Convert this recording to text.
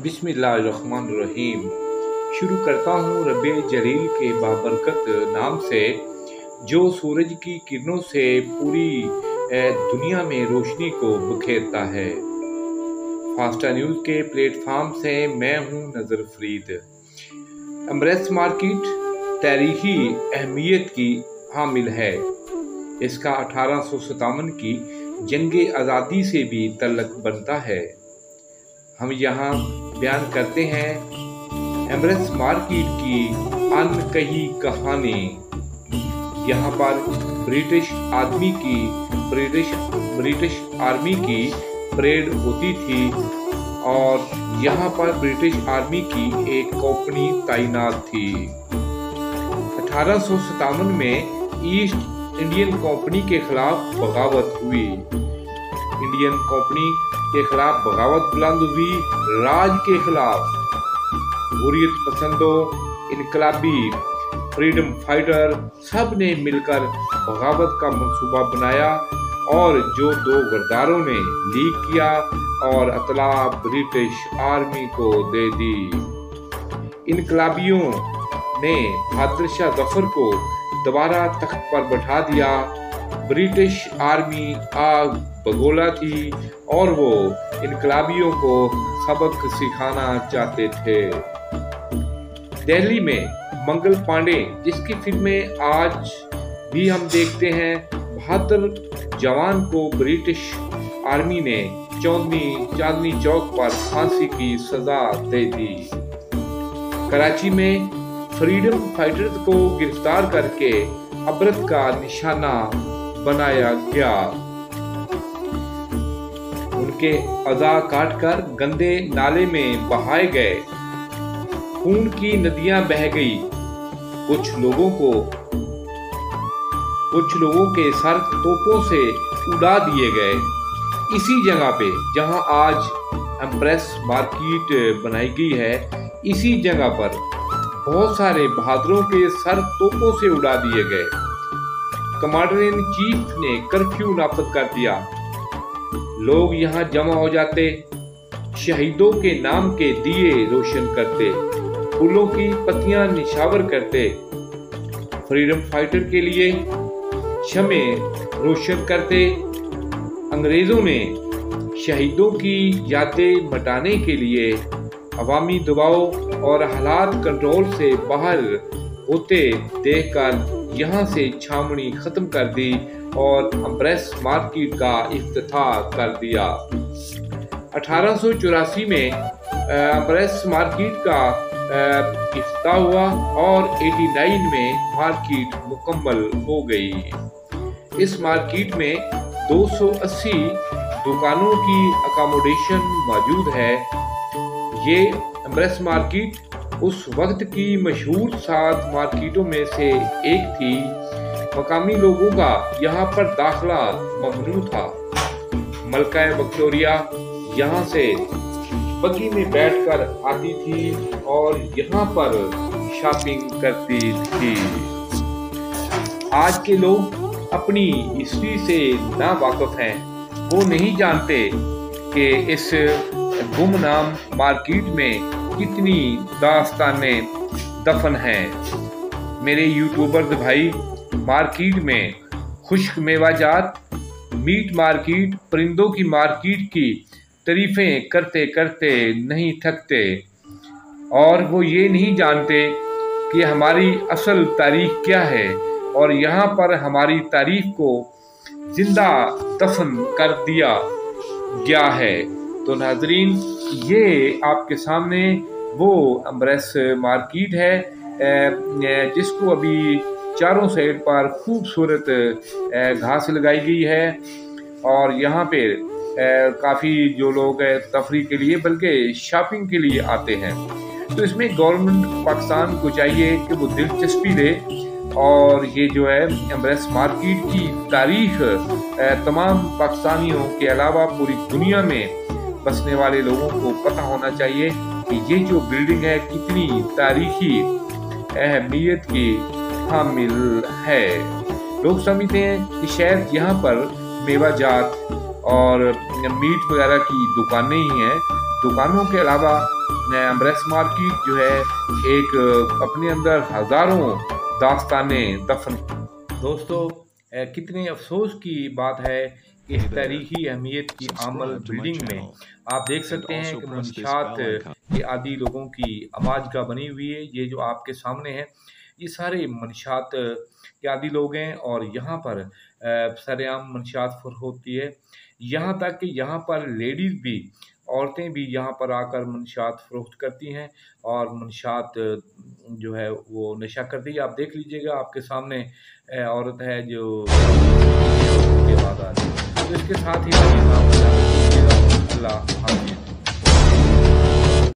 बिस्मिल्लाहिर्रहमानिर्रहीम। शुरू करता हूँ रब्बे जलील के बाबरकत नाम से, जो सूरज की किरणों से पूरी दुनिया में रोशनी को बिखेरता है। फास्टा न्यूज़ के प्लेटफॉर्म से मैं हूँ नज़र फरीद। एम्ब्रेस मार्केट तारीखी अहमियत की हामिल है। इसका 1857 की जंग आज़ादी से भी तल्लुक़ बनता है। हम यहाँ बयान करते हैं एम्ब्रेस मार्केट की अनकही कहानी। यहाँ पर ब्रिटिश आर्मी की परेड होती थी और यहाँ पर ब्रिटिश आर्मी की एक कंपनी तैनात थी। 1857 में ईस्ट इंडियन कंपनी के खिलाफ बगावत हुई। इंडियन कंपनी के खिलाफ बगावत बुलंद हुई। राज के खिलाफ हुर्रियत पसंदों, इनकलाबी, फ्रीडम फाइटर सब ने मिलकर बगावत का मंसूबा बनाया और जो दो गद्दारों ने लीक किया और अतला ब्रिटिश आर्मी को दे दी। इनकलाबियों ने बहादुर शाह जफर को दोबारा तख्त पर बैठा दिया। ब्रिटिश आर्मी आग बगोला थी और वो इनकलाबियों को सबक सिखाना चाहते थे। दिल्ली में मंगल पांडे, जिसकी फिल्में आज भी हम देखते हैं, बहादुर जवान को ब्रिटिश आर्मी ने चांदनी चौक पर फांसी की सजा दे दी। कराची में फ्रीडम फाइटर्स को गिरफ्तार करके अबरत का निशाना बनाया गया। उनके अज़ा काटकर गंदे नाले में बहाए गए। खून की नदियां बह गई। कुछ लोगों के सर तोपों से उड़ा दिए गए। इसी जगह पे जहां आज एम्ब्रेस मार्केट बनाई गई है, इसी जगह पर बहुत सारे बहादुरों के सर तोपों से उड़ा दिए गए। कमांडर इन चीफ ने कर्फ्यू नाफिज कर दिया। लोग यहाँ जमा हो जाते, शहीदों के नाम के दिए रोशन करते, फूलों की पत्तियां निछावर करते, फ्रीडम फाइटर के लिए शमे रोशन करते। अंग्रेजों ने शहीदों की यादें मिटाने के लिए अवामी दबाव और हालात कंट्रोल से बाहर होते देखकर यहाँ से छावनी खत्म कर दी और एम्ब्रेस मार्केट का इफ्तिताह कर दिया। 1884 में एम्ब्रेस मार्केट का इफ्तिताह हुआ और 89 में मार्केट मुकम्मल हो गई। इस मार्केट में 280 दुकानों की अकोमोडेशन मौजूद है। ये एम्ब्रेस मार्केट उस वक्त की मशहूर 7 मार्केटों में से एक थी। मकामी लोगों का यहाँ पर दाखिला ममनू था। मलका विक्टोरिया यहाँ से बग्गी में बैठकर आती थी और यहाँ पर शॉपिंग करती थी। आज के लोग अपनी हिस्ट्री से ना वाकिफ हैं। वो नहीं जानते कि इस गुमनाम मार्केट में कितनी दास्तानें दफन हैं। मेरे यूट्यूबर्स भाई मार्केट में खुश्क मेवाजात, मीट मार्केट, परिंदों की मार्केट की तारीफें करते करते नहीं थकते और वो ये नहीं जानते कि हमारी असल तारीख क्या है और यहाँ पर हमारी तारीख को जिंदा दफन कर दिया गया है। तो नाजरीन, ये आपके सामने वो एम्ब्रेस मार्केट है जिसको अभी चारों साइड पर खूबसूरत घास लगाई गई है और यहाँ पे काफ़ी जो लोग तफरी के लिए बल्कि शॉपिंग के लिए आते हैं। तो इसमें गवर्नमेंट पाकिस्तान को चाहिए कि वो दिलचस्पी ले और ये जो है एम्ब्रेस मार्केट की तारीख तमाम पाकिस्तानियों के अलावा पूरी दुनिया में बसने वाले लोगों को पता होना चाहिए कि ये जो बिल्डिंग है कितनी तारीखी अहमियत की हामिल है। लोग समझते हैं कि शायद यहाँ पर मेवाजात और मीट वगैरह की दुकानें ही हैं। दुकानों के अलावा अम्ब्रेस मार्केट जो है एक अपने अंदर हजारों दास्तानें दफन। दोस्तों कितने अफसोस की बात है कि इस तारीखी अहमियत की आमल बिल्डिंग में आप देख सकते हैं कि मंशात के आदि लोगों की आमाजगाह बनी हुई है। ये जो आपके सामने है ये सारे मंशात के आदि लोग हैं और यहाँ पर सरेआम मंशात फरोख्त होती है। यहाँ तक कि यहाँ पर लेडीज़ भी, औरतें भी यहाँ पर आकर मंशात फरोख्त करती हैं और मंशात जो है वो नशा करती है। आप देख लीजिएगा आपके सामने औरत है जो के बाद आ रही है। तो इसके साथ ही अल्लाह हाफ़िज़।